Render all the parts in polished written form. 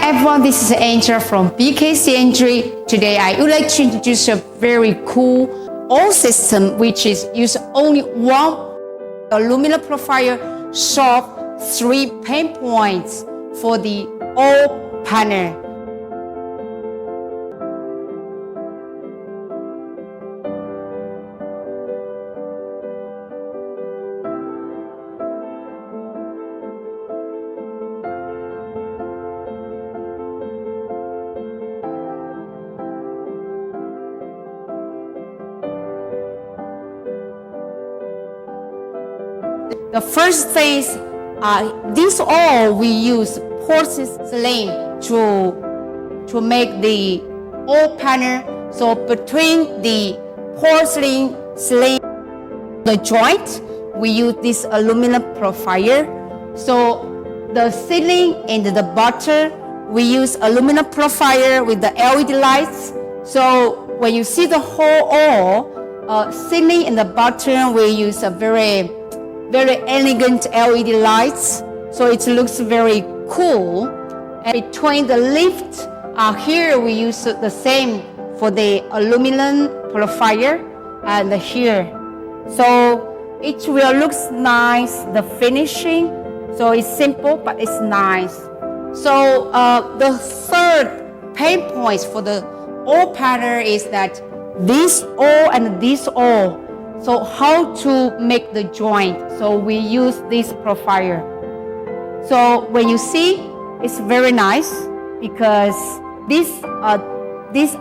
Everyone, this is Ciandre from BK Ciandre. Today I would like to introduce a very cool oil system which is use only one aluminum profile solve 3 pain points for the oil panel. The first thing is this oil we use porcelain to make the oil panel. So between the porcelain slate, the joint, we use this aluminum profile. So the ceiling and the bottom, we use aluminum profile with the LED lights. So when you see the whole oil, ceiling and the bottom, we use a very elegant LED lights, so it looks very cool. And between the lift, here we use the same for the aluminum profile, and here, so it will look nice. The finishing, so it's simple but it's nice. So the third pain points for the oil panel is that this oil and this oil. So how to make the joint? So we use this profile. So when you see, it's very nice because this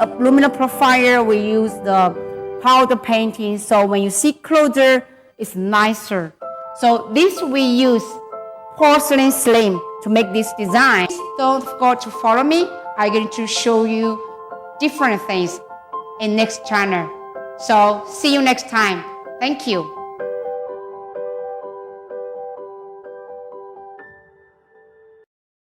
aluminum profile, we use the powder painting. So when you see closer, it's nicer. So this we use porcelain slab to make this design. Don't forget to follow me. I'm going to show you different things in next channel. So see you next time. Thank you.